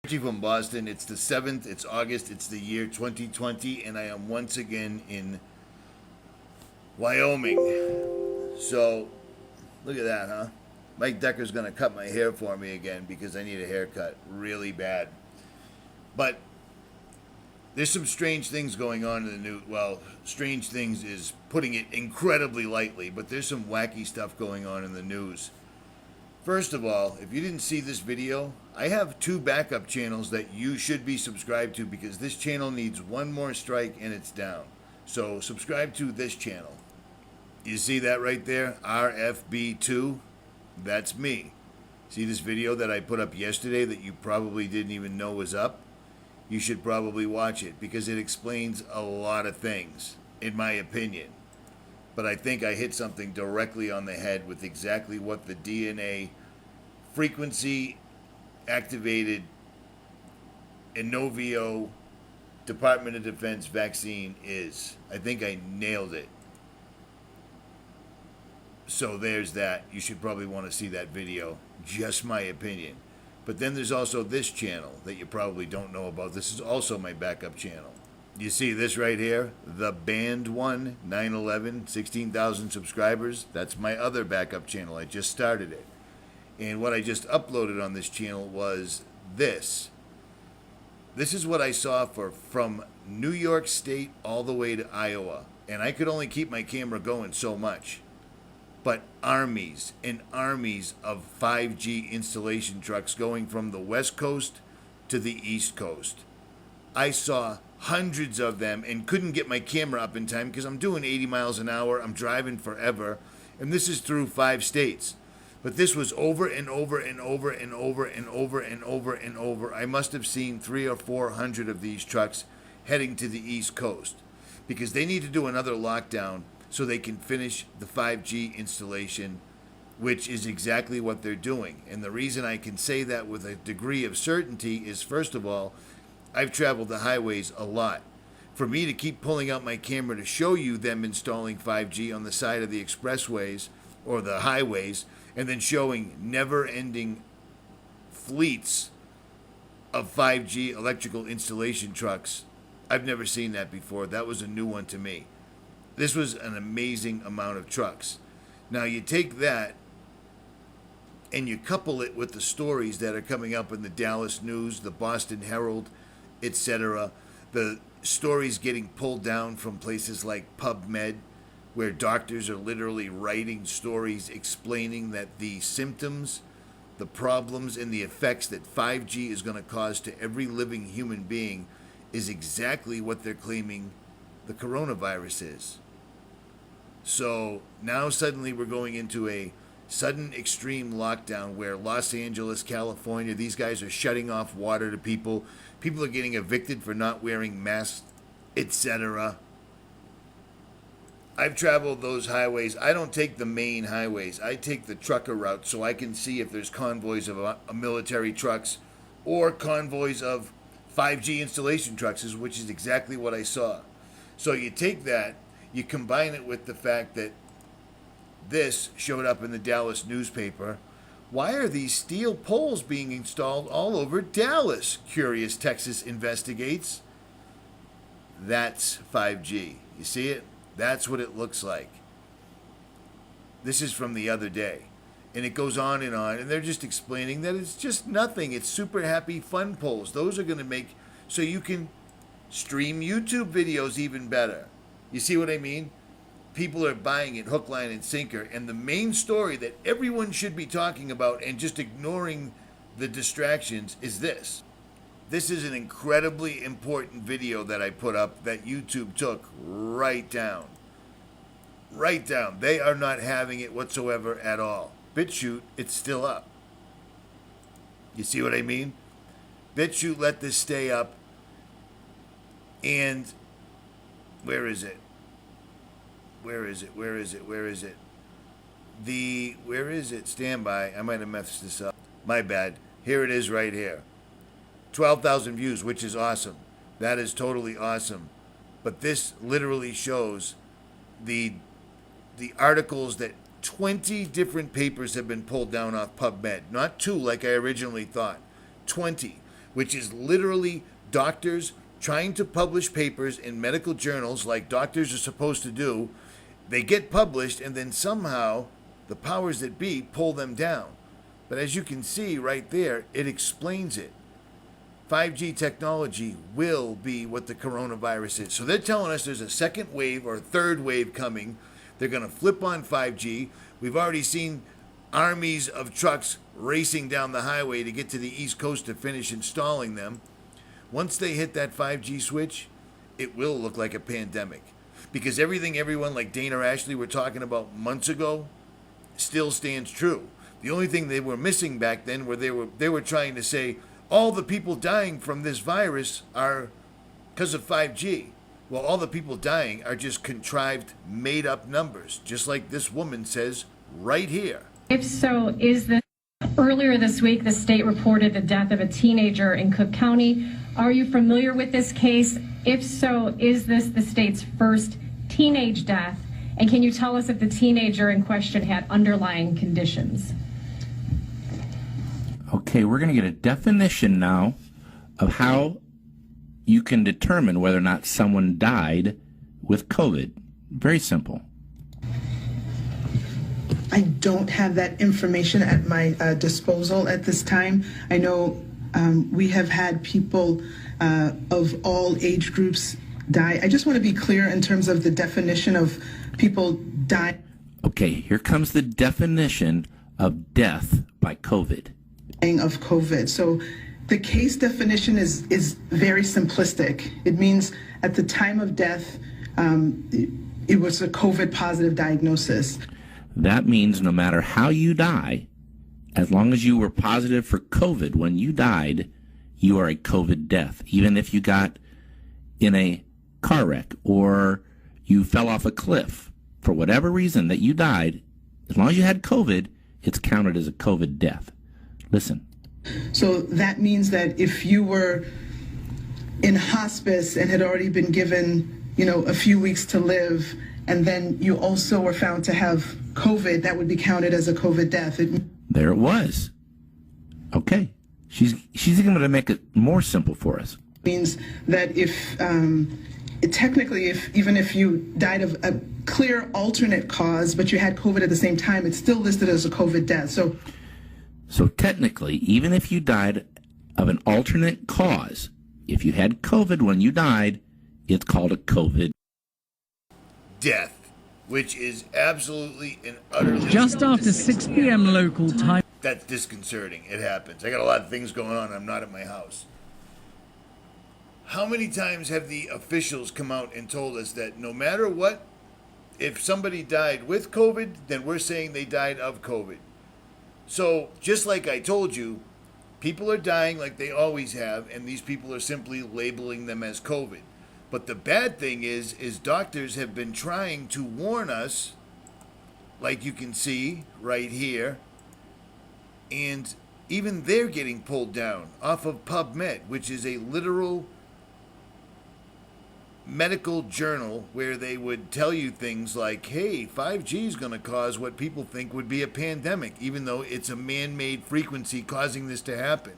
From Boston. It's the 7th, it's August, it's the year 2020, and I am once again in Wyoming. So, look at that, huh? Mike Decker's going to cut my hair for me again because I need a haircut really bad. But there's some strange things going on in the news. Well, strange things is putting it incredibly lightly, but there's some wacky stuff going on in the news. First of all, if you didn't see this video, I have 2 backup channels that you should be subscribed to because this channel needs one more strike and it's down. So subscribe to this channel. You see that right there? RFB2? That's me. See this video that I put up yesterday that you probably didn't even know was up? You should probably watch it because it explains a lot of things, in my opinion. But I think I hit something directly on the head with exactly what the DNA frequency activated Inovio Department of Defense vaccine is. I think I nailed it. So there's that. You should probably want to see that video. Just my opinion. But then there's also this channel that you probably don't know about. This is also my backup channel. You see this right here? The Band One 911, 16,000 subscribers. That's my other backup channel. I just started it. And what I just uploaded on this channel was this. This is what I saw from New York State all the way to Iowa. And I could only keep my camera going so much. But armies and armies of 5G installation trucks going from the West Coast to the East Coast. I saw hundreds of them and couldn't get my camera up in time because I'm doing 80 miles an hour. I'm driving forever. And this is through 5 states. But this was over and over and over and over and over and over and over. I must have seen 300 or 400 of these trucks heading to the East Coast because they need to do another lockdown so they can finish the 5G installation, which is exactly what they're doing. And the reason I can say that with a degree of certainty is, first of all, I've traveled the highways a lot. For me to keep pulling out my camera to show you them installing 5G on the side of the expressways or the highways, and then showing never-ending fleets of 5G electrical installation trucks, I've never seen that before. That was a new one to me. This was an amazing amount of trucks. Now you take that and you couple it with the stories that are coming up in the Dallas News, the Boston Herald, etc. The stories getting pulled down from places like PubMed, where doctors are literally writing stories explaining that the symptoms, the problems, and the effects that 5G is going to cause to every living human being is exactly what they're claiming the coronavirus is. So now suddenly we're going into a sudden extreme lockdown where Los Angeles, California, these guys are shutting off water to people. People are getting evicted for not wearing masks, etc. I've traveled those highways. I don't take the main highways. I take the trucker route so I can see if there's convoys of military trucks or convoys of 5G installation trucks, which is exactly what I saw. So you take that, you combine it with the fact that this showed up in the Dallas newspaper. Why are these steel poles being installed all over Dallas? Curious Texas investigates. That's 5G. You see it? That's what it looks like. This is from the other day. And it goes on, and they're just explaining that it's just nothing. It's super happy fun poles. Those are going to make so you can stream YouTube videos even better. You see what I mean? People are buying it hook, line, and sinker. And the main story that everyone should be talking about and just ignoring the distractions is this. This is an incredibly important video that I put up that YouTube took right down. Right down. They are not having it whatsoever at all. BitChute, it's still up. You see what I mean? BitChute let this stay up. And where is it? Where is it? Where is it? Where is it? Where is it? Stand by. I might have messed this up. My bad. Here it is right here. 12,000 views, which is awesome. That is totally awesome. But this literally shows the articles that 20 different papers have been pulled down off PubMed. Not 2 like I originally thought. 20. which is literally doctors trying to publish papers in medical journals like doctors are supposed to do. They get published, and then somehow the powers that be pull them down. But as you can see right there, it explains it. 5G technology will be what the coronavirus is. So they're telling us there's a second wave or a third wave coming. They're going to flip on 5G. We've already seen armies of trucks racing down the highway to get to the East Coast to finish installing them. Once they hit that 5G switch, it will look like a pandemic. Because everything everyone like Dana Ashley were talking about months ago still stands true. The only thing they were missing back then were they were trying to say all the people dying from this virus are because of 5G. Well, all the people dying are just contrived, made-up numbers, just like this woman says right here. If so, is this... Earlier this week, the state reported the death of a teenager in Cook County. Are you familiar with this case? If so, is this the state's first teenage death? And can you tell us if the teenager in question had underlying conditions? Okay, we're going to get a definition now of how you can determine whether or not someone died with COVID. Very simple. I don't have that information at my disposal at this time. I know we have had people of all age groups die. I just want to be clear in terms of the definition of people dying. Okay, here comes the definition of death by COVID. Of COVID. So the case definition is very simplistic. It means at the time of death, it was a COVID positive diagnosis. That means no matter how you die, as long as you were positive for COVID when you died, you are a COVID death. Even if you got in a car wreck or you fell off a cliff, for whatever reason that you died, as long as you had COVID, it's counted as a COVID death. Listen. So that means that if you were in hospice and had already been given, a few weeks to live, and then you also were found to have COVID, that would be counted as a COVID death. There it was. Okay. She's going to make it more simple for us. Means that if technically, even if you died of a clear alternate cause, but you had COVID at the same time, it's still listed as a COVID death. So technically, even if you died of an alternate cause, if you had COVID when you died, it's called a COVID death, which is absolutely and utterly... Just after 6 p.m. local time. That's disconcerting. It happens. I got a lot of things going on. I'm not at my house. How many times have the officials come out and told us that no matter what, if somebody died with COVID, then we're saying they died of COVID? So, just like I told you, people are dying like they always have, and these people are simply labeling them as COVID. But the bad thing is doctors have been trying to warn us, like you can see right here, and even they're getting pulled down off of PubMed, which is a literal medical journal where they would tell you things like, hey, 5G is going to cause what people think would be a pandemic, even though it's a man-made frequency causing this to happen.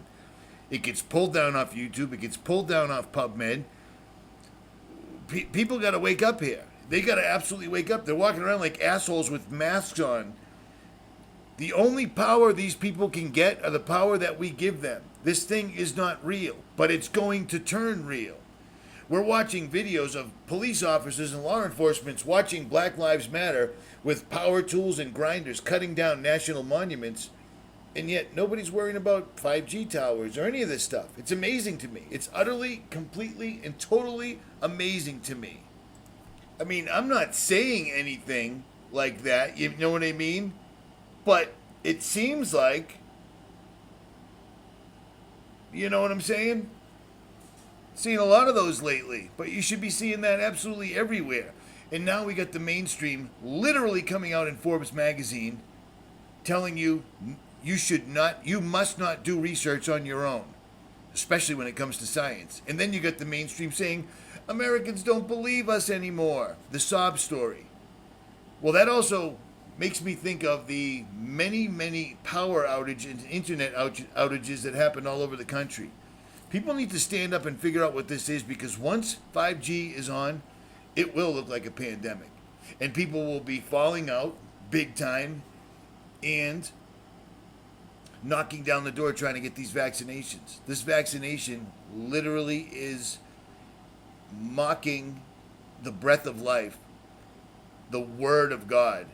It gets pulled down off YouTube. It gets pulled down off PubMed. People got to wake up here. They got to absolutely wake up. They're walking around like assholes with masks on. The only power these people can get are the power that we give them. This thing is not real, but it's going to turn real. We're watching videos of police officers and law enforcement watching Black Lives Matter with power tools and grinders cutting down national monuments, and yet nobody's worrying about 5G towers or any of this stuff. It's amazing to me. It's utterly, completely, and totally amazing to me. I mean, I'm not saying anything like that, you know what I mean? But it seems like, you know what I'm saying? Seen a lot of those lately, but you should be seeing that absolutely everywhere. And now we got the mainstream literally coming out in Forbes magazine telling you you must not do research on your own, especially when it comes to science. And then you got the mainstream saying Americans don't believe us anymore, the sob story. Well, that also makes me think of the many, many power outages and internet outages that happened all over the country. People need to stand up and figure out what this is, because once 5G is on, it will look like a pandemic. And people will be falling out big time and knocking down the door trying to get these vaccinations. This vaccination literally is mocking the breath of life, the word of God,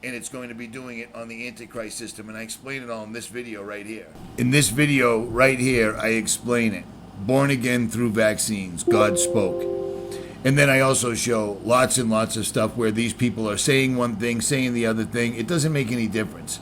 and it's going to be doing it on the Antichrist system. And I explain it all in this video right here. In this video right here, I explain it. Born again through vaccines, God spoke. And then I also show lots and lots of stuff where these people are saying one thing, saying the other thing. It doesn't make any difference.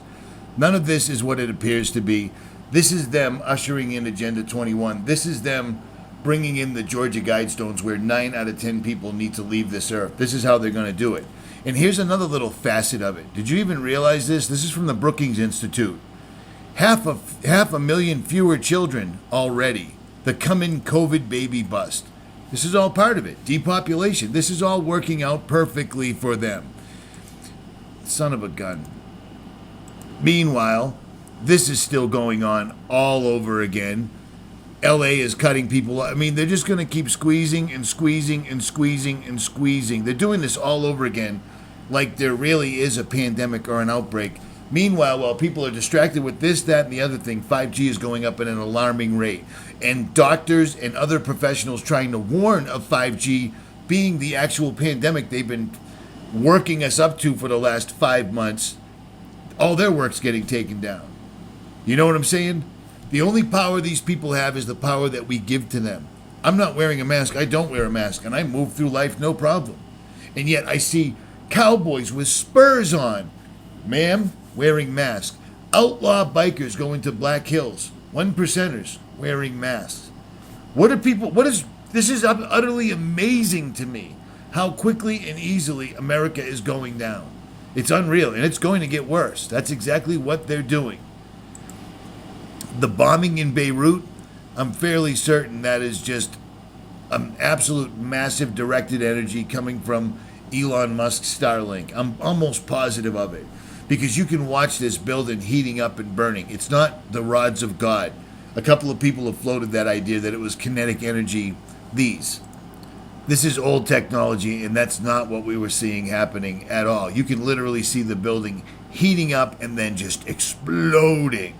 None of this is what it appears to be. This is them ushering in Agenda 21. This is them bringing in the Georgia Guidestones, where 9 out of 10 people need to leave this earth. This is how they're going to do it. And here's another little facet of it. Did you even realize this? This is from the Brookings Institute. Half a million fewer children already. The coming COVID baby bust. This is all part of it. Depopulation. This is all working out perfectly for them. Son of a gun. Meanwhile, this is still going on all over again. LA is cutting people. I mean, they're just going to keep squeezing and squeezing and squeezing and squeezing. They're doing this all over again, like there really is a pandemic or an outbreak. Meanwhile, while people are distracted with this, that, and the other thing, 5G is going up at an alarming rate. And doctors and other professionals trying to warn of 5G being the actual pandemic they've been working us up to for the last 5 months, all their work's getting taken down. You know what I'm saying? The only power these people have is the power that we give to them. I'm not wearing a mask. I don't wear a mask, and I move through life no problem. And yet I see cowboys with spurs on, ma'am, wearing masks. Outlaw bikers going to Black Hills. 1%ers wearing masks. This is utterly amazing to me, how quickly and easily America is going down. It's unreal, and it's going to get worse. That's exactly what they're doing. The bombing in Beirut, I'm fairly certain that is just an absolute massive directed energy coming from Elon Musk's Starlink. I'm almost positive of it, because you can watch this building heating up and burning. It's not the rods of God. A couple of people have floated that idea that it was kinetic energy. This is old technology, and that's not what we were seeing happening at all. You can literally see the building heating up and then just exploding.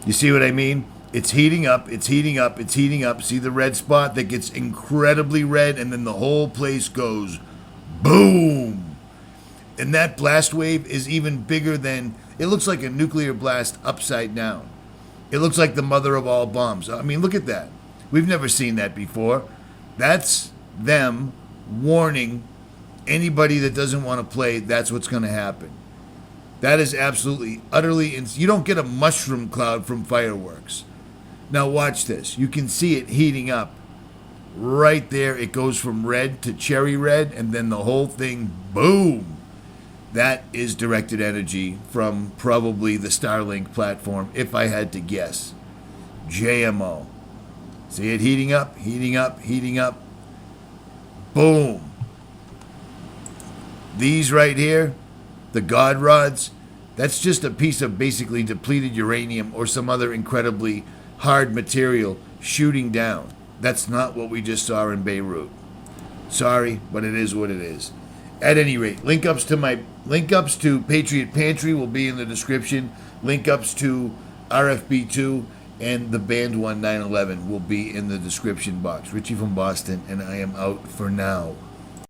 You see what I mean? It's heating up, it's heating up, it's heating up. See the red spot that gets incredibly red, and then the whole place goes boom. And that blast wave is even bigger than, it looks like a nuclear blast upside down. It looks like the mother of all bombs. I mean, look at that. We've never seen that before. That's them warning anybody that doesn't want to play, that's what's going to happen. That is absolutely, utterly, you don't get a mushroom cloud from fireworks. Now watch this. You can see it heating up. Right there, it goes from red to cherry red, and then the whole thing, boom. That is directed energy from probably the Starlink platform, if I had to guess. JMO. See it heating up, heating up, heating up. Boom. These right here, the God rods, that's just a piece of basically depleted uranium or some other incredibly hard material shooting down. That's not what we just saw in Beirut. Sorry, but it is what it is. At any rate, link ups to Patriot Pantry will be in the description. Link ups to RFB2 and the Band 1 911 will be in the description box. Richie from Boston, and I am out for now.